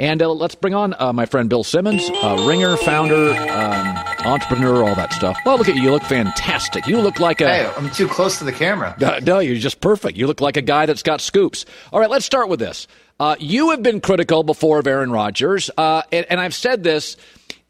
And let's bring on my friend Bill Simmons, ringer, founder, entrepreneur, all that stuff. Well, look at you. You look fantastic. You look like a... Hey, I'm too close to the camera. No, you're just perfect. You look like a guy that's got scoops. All right, let's start with this. You have been critical before of Aaron Rodgers, and I've said this.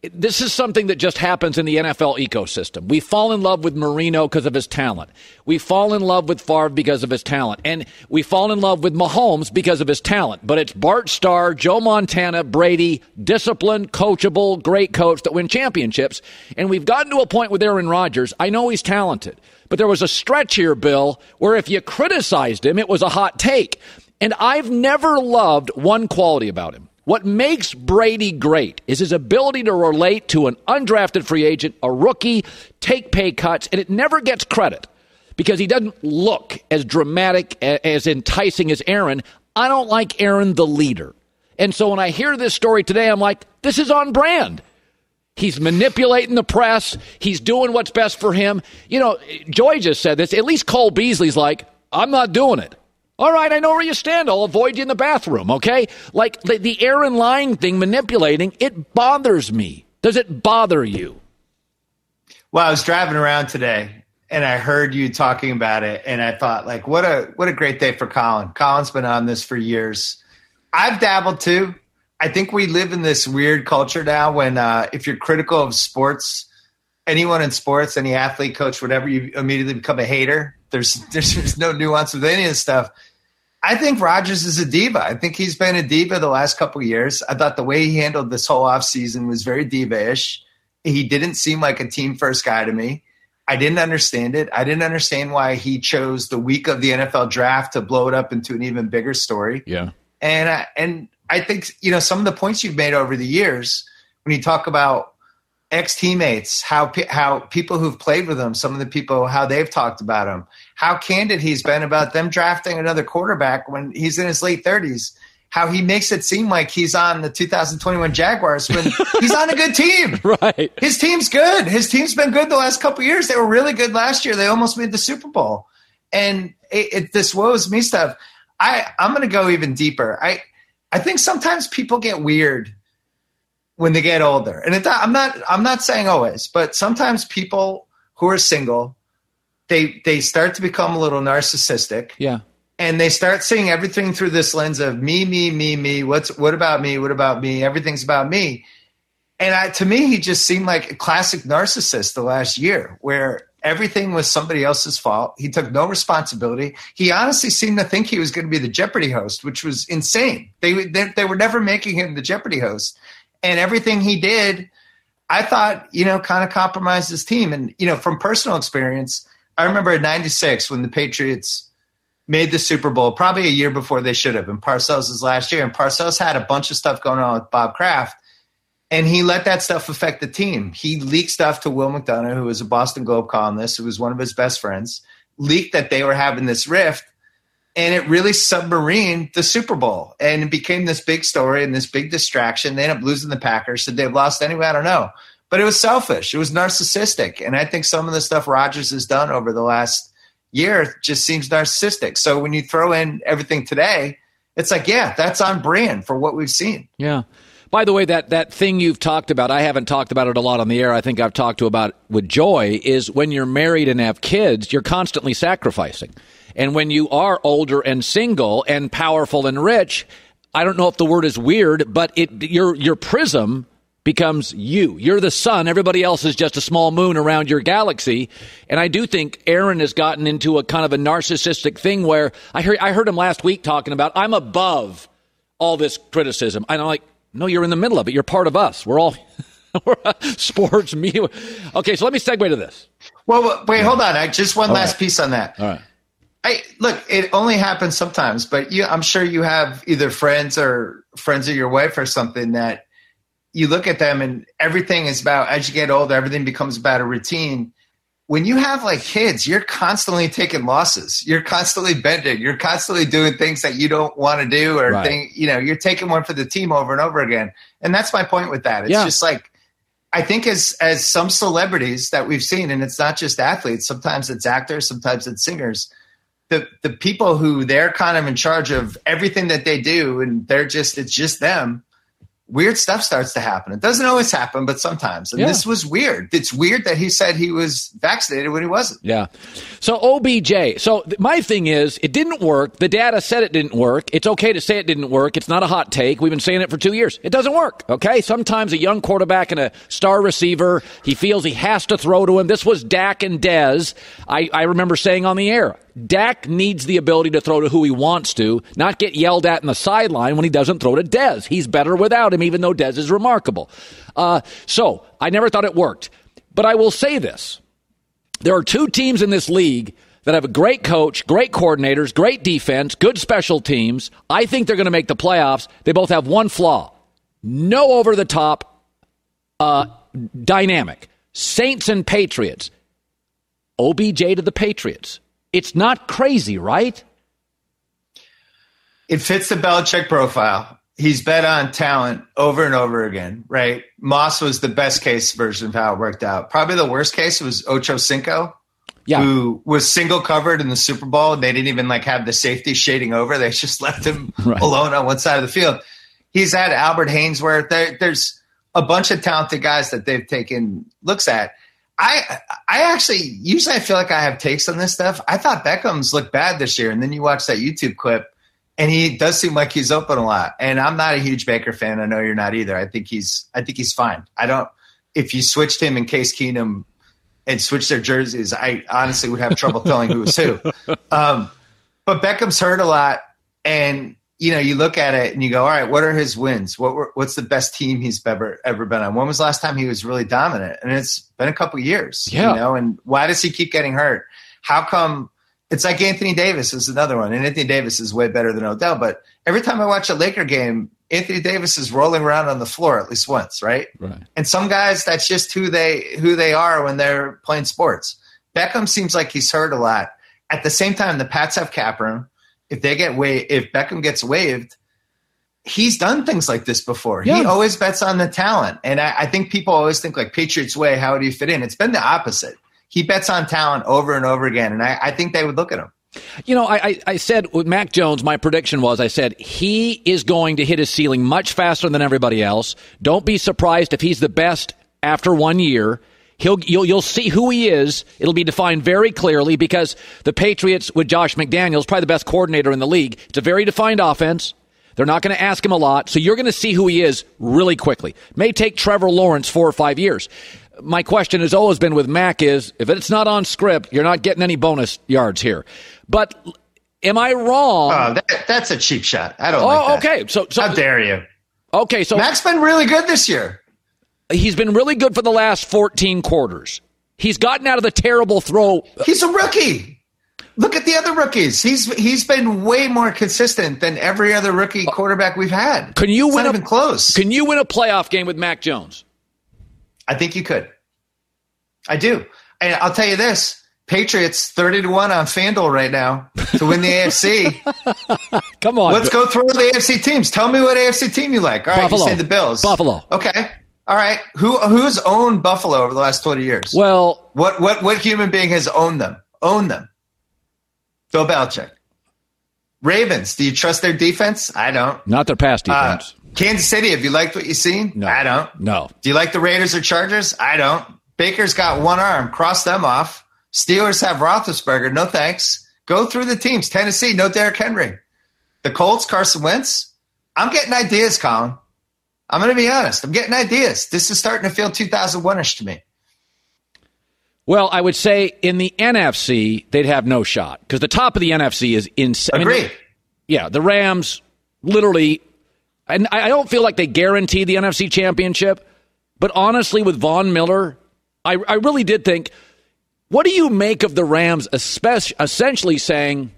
This is something that just happens in the NFL ecosystem. We fall in love with Marino because of his talent. We fall in love with Favre because of his talent. And we fall in love with Mahomes because of his talent. But it's Bart Starr, Joe Montana, Brady, disciplined, coachable, great coach that win championships. And we've gotten to a point with Aaron Rodgers. I know he's talented. But there was a stretch here, Bill, where if you criticized him, it was a hot take. And I've never loved one quality about him. What makes Brady great is his ability to relate to an undrafted free agent, a rookie, take pay cuts, and it never gets credit because he doesn't look as dramatic, as enticing as Aaron. I don't like Aaron the leader. And so when I hear this story today, I'm like, this is on brand. He's manipulating the press. He's doing what's best for him. You know, Joy just said this. At least Cole Beasley's like, I'm not doing it. All right, I know where you stand. I'll avoid you in the bathroom, okay? Like the Aaron lying thing, manipulating, it bothers me. Does it bother you? Well, I was driving around today, and I heard you talking about it, and I thought, like, what a great day for Colin. Colin's been on this for years. I've dabbled, too. I think we live in this weird culture now when if you're critical of sports, anyone in sports, any athlete, coach, whatever, you immediately become a hater. There's no nuance with any of this stuff. I think Rodgers is a diva. I think he's been a diva the last couple of years. I thought the way he handled this whole offseason was very diva-ish. He didn't seem like a team-first guy to me. I didn't understand it. I didn't understand why he chose the week of the NFL draft to blow it up into an even bigger story. Yeah. And I think, you know, some of the points you've made over the years, when you talk about ex-teammates, how people who've played with him, some of the people, how they've talked about him, how candid he's been about them drafting another quarterback when he's in his late 30s, how he makes it seem like he's on the 2021 Jaguars when he's on a good team. Right. His team's good. His team's been good the last couple of years. They were really good last year. They almost made the Super Bowl. And this woes me stuff. I'm going to go even deeper. I think sometimes people get weird when they get older. And I'm not saying always, but sometimes people who are single, they start to become a little narcissistic. Yeah. And they start seeing everything through this lens of me. What about me? What about me? Everything's about me. And to me, he just seemed like a classic narcissist the last year where everything was somebody else's fault. He took no responsibility. He honestly seemed to think he was going to be the Jeopardy host, which was insane. They were never making him the Jeopardy host. And everything he did, I thought, you know, kind of compromised his team. And, you know, from personal experience, I remember in 96 when the Patriots made the Super Bowl, probably a year before they should have. And Parcells' last year. And Parcells had a bunch of stuff going on with Bob Kraft. And he let that stuff affect the team. He leaked stuff to Will McDonough, who was a Boston Globe columnist, who was one of his best friends, leaked that they were having this rift. And it really submarined the Super Bowl. And it became this big story and this big distraction. They ended up losing the Packers. Did they've lost anyway? I don't know. But it was selfish. It was narcissistic. And I think some of the stuff Rodgers has done over the last year just seems narcissistic. So when you throw in everything today, it's like, yeah, that's on brand for what we've seen. Yeah. By the way, that thing you've talked about, I haven't talked about it a lot on the air. I think I've talked about with Joy is when you're married and have kids, you're constantly sacrificing. And when you are older and single and powerful and rich, I don't know if the word is weird, but your prism becomes you. You're the sun. Everybody else is just a small moon around your galaxy. And I do think Aaron has gotten into a kind of a narcissistic thing where I heard him last week talking about, I'm above all this criticism. And I'm like, no, you're in the middle of it. You're part of us. We're all sports, me. Okay, so let me segue to this. Well, wait, hold on. Just one last piece on that. All right. Look, it only happens sometimes, but I'm sure you have either friends of your wife or something that you look at them and everything is about, as you get older, everything becomes about a routine. When you have like kids, you're constantly taking losses. You're constantly bending. You're constantly doing things that you don't want to do or you're taking one for the team over and over again. And that's my point with that. It's just like, I think as some celebrities that we've seen, and it's not just athletes, sometimes it's actors, sometimes it's singers, the people who they're kind of in charge of everything that they do and it's just them. weird stuff starts to happen. It doesn't always happen, but sometimes. And this was weird. It's weird that he said he was vaccinated when he wasn't. Yeah. So OBJ. So my thing is, it didn't work. The data said it didn't work. It's okay to say it didn't work. It's not a hot take. We've been saying it for 2 years. It doesn't work. Okay. Sometimes a young quarterback and a star receiver, he feels he has to throw to him. This was Dak and Dez. I remember saying on the air, Dak needs the ability to throw to who he wants to, not get yelled at in the sideline when he doesn't throw to Dez. He's better without him, even though Dez is remarkable. So I never thought it worked. But I will say this. There are 2 teams in this league that have a great coach, great coordinators, great defense, good special teams. I think they're going to make the playoffs. They both have one flaw. No over-the-top dynamic. Saints and Patriots. OBJ to the Patriots. It's not crazy, right? It fits the Belichick profile. He's bet on talent over and over again, right? Moss was the best case version of how it worked out. Probably the worst case was Ocho Cinco, who was single covered in the Super Bowl. And they didn't even have the safety shading over. They just left him alone on one side of the field. He's had Albert Hainsworth. There's a bunch of talented guys that they've taken looks at. I actually, usually I feel like I have takes on this stuff. I thought Beckham's looked bad this year. And then you watch that YouTube clip and he does seem like he's open a lot. And I'm not a huge Baker fan. I know you're not either. I think he's fine. If you switched him and Case Keenum and switched their jerseys, I honestly would have trouble telling who was who. But Beckham's hurt a lot. And, you look at it and you go, all right, what are his wins? What's the best team he's ever been on? When was the last time he was really dominant? And it's been a couple of years, and why does he keep getting hurt? How come? It's like Anthony Davis is another one. And Anthony Davis is way better than Odell. But every time I watch a Laker game, Anthony Davis is rolling around on the floor at least once, right? And some guys, that's just who they are when they're playing sports. Beckham seems like he's hurt a lot. At the same time, the Pats have cap room. If Beckham gets waived, he's done things like this before. He always bets on the talent. And I think people always think Patriots way, how would he fit in? It's been the opposite. He bets on talent over and over again. And I think they would look at him. I said with Mac Jones, my prediction was, I said, he is going to hit his ceiling much faster than everybody else. Don't be surprised if he's the best after 1 year. You'll see who he is. It'll be defined very clearly because the Patriots with Josh McDaniels, probably the best coordinator in the league. It's a very defined offense. They're not going to ask him a lot. So you're going to see who he is really quickly. May take Trevor Lawrence 4 or 5 years. My question has always been with Mac is, if it's not on script, you're not getting any bonus yards here. But am I wrong? Oh, that's a cheap shot. I don't like that. Okay. So how dare you? Okay. So Mac's been really good this year. He's been really good for the last 14 quarters. He's gotten out of the terrible throw. He's a rookie. Look at the other rookies. He's been way more consistent than every other rookie quarterback we've had. It's not even close. Can you win a playoff game with Mac Jones? I think you could. I do. And I'll tell you this. Patriots 30-1 on FanDuel right now to win the AFC. Come on. Let's go through the AFC teams. Tell me what AFC team you like. All right, Buffalo. You say the Bills. Buffalo. Okay. All right. Who's owned Buffalo over the last 20 years? Well, what human being has owned them? Bill Belichick. Ravens. Do you trust their defense? I don't. Not their pass defense. Kansas City. Have you liked what you've seen? No. I don't. No. Do you like the Raiders or Chargers? I don't. Baker's got one arm. Cross them off. Steelers have Roethlisberger. No thanks. Go through the teams. Tennessee. No Derrick Henry. The Colts. Carson Wentz. I'm getting ideas, Colin. I'm going to be honest. I'm getting ideas. This is starting to feel 2001-ish to me. Well, I would say in the NFC, they'd have no shot because the top of the NFC is insane. Agree. The Rams literally, and I don't feel like they guarantee the NFC championship, but honestly, with Von Miller, I really did think, what do you make of the Rams essentially saying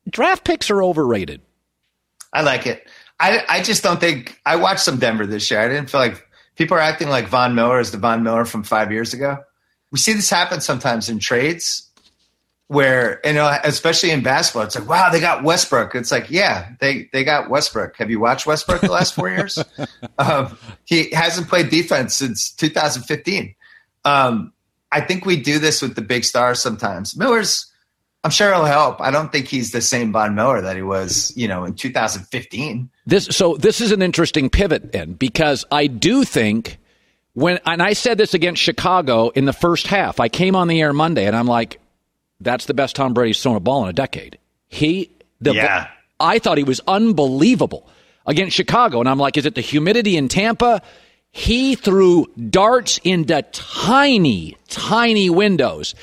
draft picks are overrated? I like it. I just don't think – I watched some Denver this year. I didn't feel like – people are acting like Von Miller is the Von Miller from 5 years ago. We see this happen sometimes in trades where, especially in basketball, it's like, wow, they got Westbrook. It's like, yeah, they got Westbrook. Have you watched Westbrook the last 4 years? He hasn't played defense since 2015. I think we do this with the big stars sometimes. Miller's I'm sure it'll help. I don't think he's the same Von Miller that he was, in 2015. This is an interesting pivot then, because I do think and I said this against Chicago in the first half. I came on the air Monday and I'm like, that's the best Tom Brady's thrown a ball in a decade. I thought he was unbelievable against Chicago. And I'm like, is it the humidity in Tampa? He threw darts into tiny, tiny windows.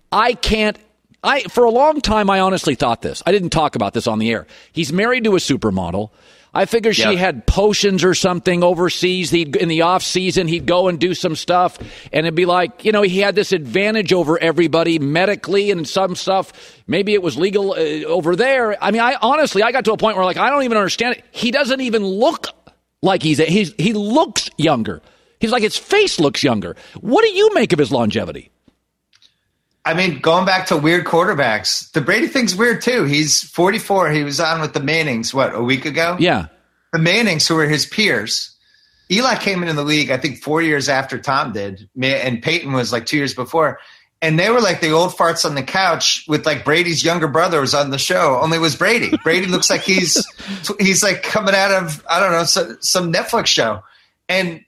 For a long time, I honestly thought this. I didn't talk about this on the air. He's married to a supermodel. I figured she had potions or something overseas. In the off season, he'd go and do some stuff, and it'd be like, he had this advantage over everybody medically and some stuff. Maybe it was legal over there. I mean, I got to a point where I don't even understand it. He doesn't even look like he looks younger. He's like, his face looks younger. What do you make of his longevity? I mean, going back to weird quarterbacks, the Brady thing's weird too. He's 44. He was on with the Mannings, a week ago? Yeah. The Mannings, who were his peers. Eli came into the league, I think, 4 years after Tom did. And Peyton was 2 years before. And they were like the old farts on the couch with Brady's younger brother was on the show. Only it was Brady. Brady looks like he's coming out of, I don't know, some Netflix show. And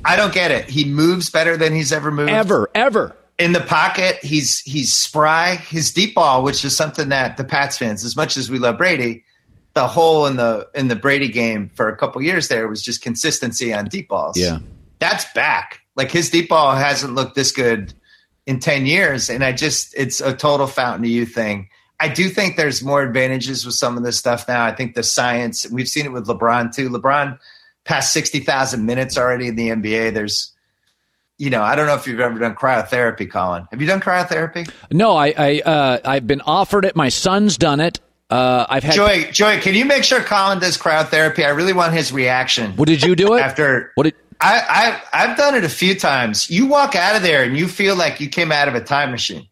I don't get it. He moves better than he's ever moved. Ever. In the pocket, he's spry. His deep ball, which is something that the Pats fans, as much as we love Brady, the hole in the Brady game for a couple years there was just consistency on deep balls. Yeah. That's back. His deep ball hasn't looked this good in 10 years, and it's a total fountain of youth thing. I do think there's more advantages with some of this stuff now. I think the science, we've seen it with LeBron too. LeBron passed 60,000 minutes already in the NBA. There's I don't know if you've ever done cryotherapy, Colin. Have you done cryotherapy? No, I've been offered it. My son's done it. I've had Joy. Can you make sure Colin does cryotherapy? I really want his reaction. What did you do it after? I've done it a few times. You walk out of there and you feel like you came out of a time machine,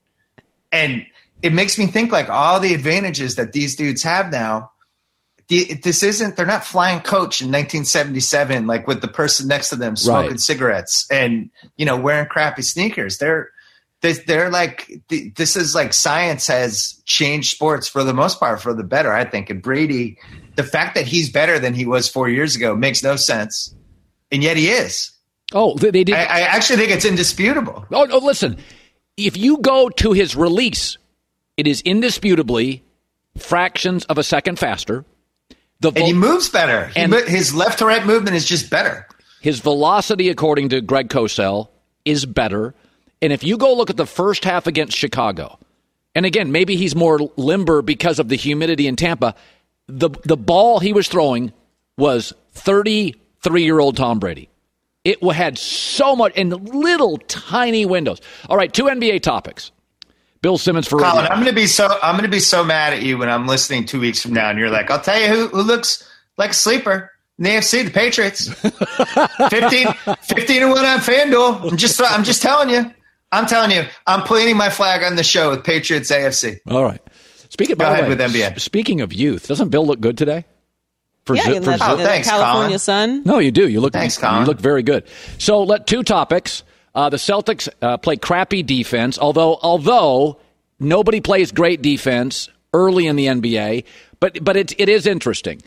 and it makes me think all the advantages that these dudes have now. They're not flying coach in 1977, with the person next to them smoking cigarettes and, wearing crappy sneakers. They're this is science has changed sports for the most part for the better, I think. And Brady, the fact that he's better than he was 4 years ago makes no sense. And yet he is. Oh, they did. I actually think it's indisputable. Oh, listen, if you go to his release, it is indisputably fractions of a second faster. And he moves better. His left to right movement is just better. His velocity, according to Greg Cosell, is better. And if you go look at the first half against Chicago, and again, maybe he's more limber because of the humidity in Tampa, the ball he was throwing was 33-year-old Tom Brady. It had so much in little tiny windows. All right, 2 NBA topics. Bill Simmons for Colin, I'm going to be so mad at you when I'm listening 2 weeks from now, and you're like, I'll tell you who looks like a sleeper in the AFC, the Patriots. 15-1 on FanDuel. I'm just telling you. I'm telling you. I'm planting my flag on the show with Patriots AFC. All right. Go ahead with NBA. Speaking of youth, doesn't Bill look good today? Thanks, California Colin. sun. No, you do. You look. Thanks, Colin. You look very good. So, two topics. The Celtics play crappy defense, although nobody plays great defense early in the NBA. But it is interesting.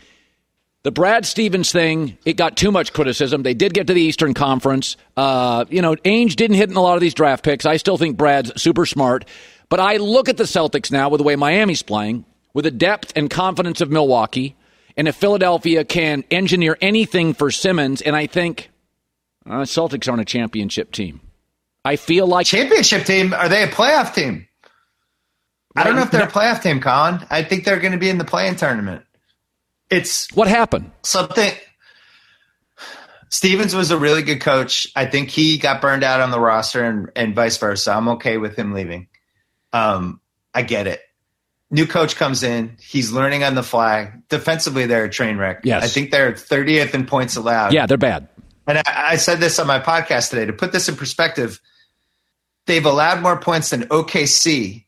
The Brad Stevens thing, it got too much criticism. They did get to the Eastern Conference. Ainge didn't hit in a lot of these draft picks. I still think Brad's super smart. But I look at the Celtics now with the way Miami's playing, with the depth and confidence of Milwaukee, and if Philadelphia can engineer anything for Simmons, and I think Celtics aren't a championship team. I feel like championship team. Are they a playoff team? I don't know if they're a playoff team, Colin. I think they're going to be in the play-in tournament. It's what happened. Something. Stevens was a really good coach. I think he got burned out on the roster and vice versa. I'm okay with him leaving. I get it. New coach comes in. He's learning on the fly. Defensively, they're a train wreck. Yes. I think they're 30th in points allowed. Yeah, they're bad. And I said this on my podcast today. To put this in perspective, they've allowed more points than OKC,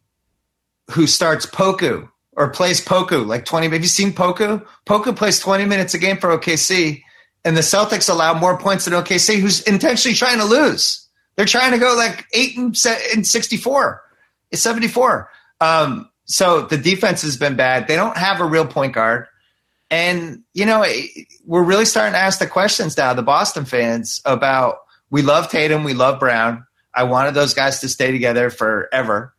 who starts Poku or plays Poku like 20. Have you seen Poku? Poku plays 20 minutes a game for OKC, and the Celtics allow more points than OKC, who's intentionally trying to lose. They're trying to go 8 and 64. It's 74. So the defense has been bad. They don't have a real point guard. And, we're really starting to ask the questions now, the Boston fans, about we love Tatum, we love Brown. I wanted those guys to stay together forever.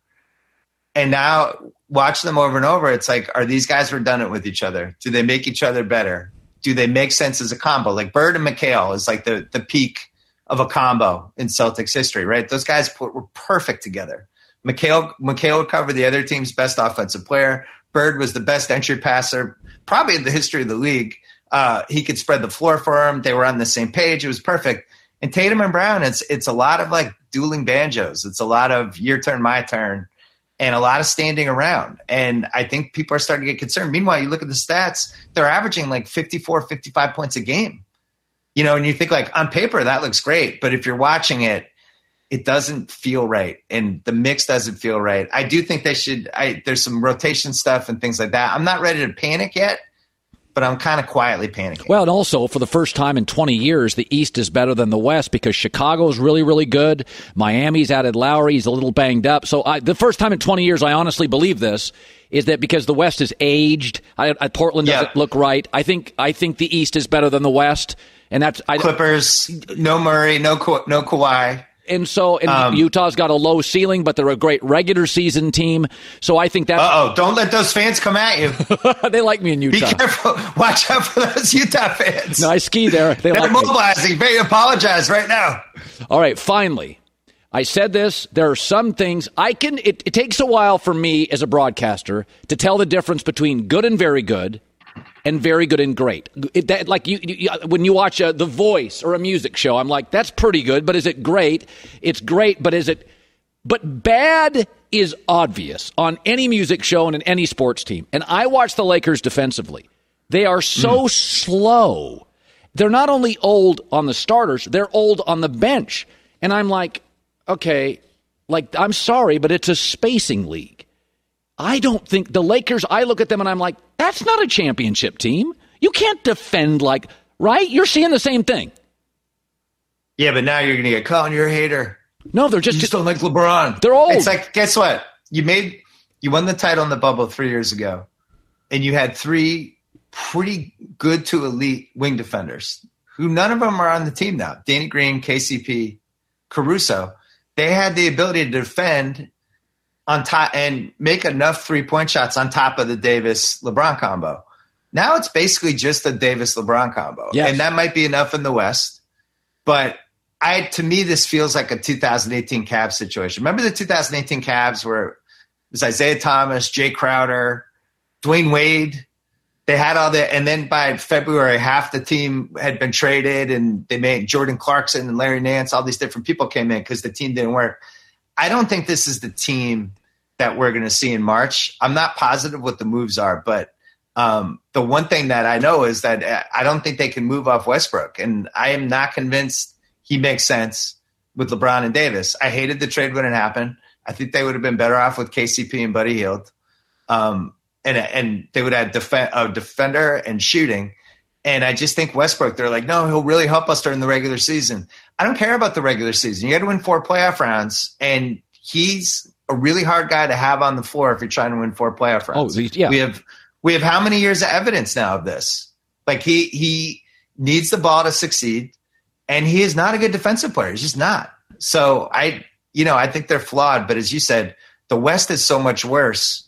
And now watch them over and over. It's like, are these guys redundant with each other? Do they make each other better? Do they make sense as a combo? Like Bird and McHale is like the peak of a combo in Celtics history, right? Those guys were perfect together. McHale would cover the other team's best offensive player. Bird was the best entry passer probably in the history of the league. He could spread the floor for him. They were on the same page. It was perfect. And Tatum and Brown, it's a lot of like dueling banjos. It's a lot of your turn, my turn, and a lot of standing around. And I think people are starting to get concerned. Meanwhile, you look at the stats, they're averaging like 54, 55 points a game. And you think like on paper, that looks great. But if you're watching it, it doesn't feel right. And the mix doesn't feel right. I do think they should, there's some rotation stuff and things like that. I'm not ready to panic yet, but I'm kind of quietly panicking. Well, and also for the first time in 20 years, the East is better than the West because Chicago's really, really good. Miami's added Lowry. He's a little banged up. So the first time in 20 years, I honestly believe this, is that because the West is aged, Portland doesn't look right. I think the East is better than the West. And that's Clippers, no Murray, no Kawhi. And so Utah's got a low ceiling, but they're a great regular season team. So I think that's... don't let those fans come at you. They like me in Utah. Be careful. Watch out for those Utah fans. No, I ski there. They're like mobilizing. They apologize right now. All right, finally. I said this. There are some things it takes a while for me as a broadcaster to tell the difference between good and very good and very good and great. When you watch The Voice or a music show, I'm like, that's pretty good, but is it great? It's great, but is it... But bad is obvious on any music show and in any sports team. And I watch the Lakers defensively. They are so slow. They're not only old on the starters, they're old on the bench. And I'm like, okay, I'm sorry, but it's a spacing league. I don't think the Lakers, I look at them and I'm like, that's not a championship team. You can't defend right? You're seeing the same thing. Yeah, but now you're going to get Colin, you're a hater. No, they're just... You just don't like LeBron. They're old. It's like, guess what? You won the title in the bubble 3 years ago, and you had 3 pretty good to elite wing defenders, who none of them are on the team now. Danny Green, KCP, Caruso. They had the ability to defend on top and make enough 3-point shots on top of the Davis-LeBron combo. Now it's basically just a Davis-LeBron combo. Yes. And that might be enough in the West. But to me, this feels like a 2018 Cavs situation. Remember the 2018 Cavs where it was Isaiah Thomas, Jay Crowder, Dwayne Wade? They had all that. And then by February, half the team had been traded, and they made Jordan Clarkson and Larry Nance. All these different people came in because the team didn't work. I don't think this is the team that we're going to see in March. I'm not positive what the moves are, but the one thing that I know is that I don't think they can move off Westbrook, and I am not convinced he makes sense with LeBron and Davis. I hated the trade when it happened. I think they would have been better off with KCP and Buddy Hield, and they would have a defender and shooting. And I just think Westbrook, they're like, no, he'll really help us during the regular season. I don't care about the regular season. You got to win 4 playoff rounds, and he's a really hard guy to have on the floor if you're trying to win 4 playoff rounds. Oh, yeah. We have how many years of evidence now of this? Like he needs the ball to succeed, and he is not a good defensive player. He's just not. So I think they're flawed. But as you said, the West is so much worse.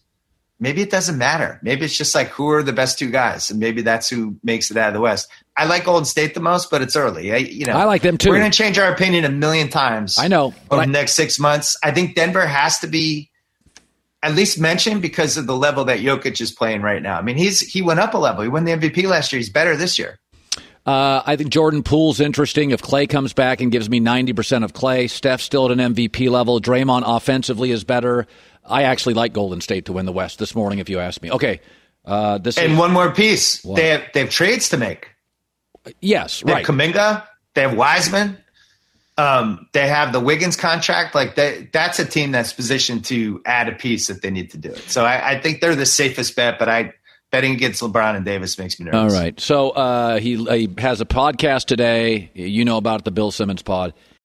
Maybe it doesn't matter. Maybe it's just like, who are the best 2 guys? And maybe that's who makes it out of the West. I like Golden State the most, but it's early. I like them too. We're going to change our opinion a million times. I know. Over the next 6 months. I think Denver has to be at least mentioned because of the level that Jokic is playing right now. I mean, he went up a level. He won the MVP last year. He's better this year. I think Jordan Poole's interesting. If Clay comes back and gives me 90% of Clay, Steph's still at an MVP level. Draymond offensively is better. I actually like Golden State to win the West this morning, if you ask me. Okay. One more piece. What? They have trades to make. Yes, they right. Have Kuminga. They have Wiseman. They have the Wiggins contract. That's a team that's positioned to add a piece if they need to do it. So I think they're the safest bet, but betting against LeBron and Davis makes me nervous. All right. So he has a podcast today. You know about it, the Bill Simmons pod.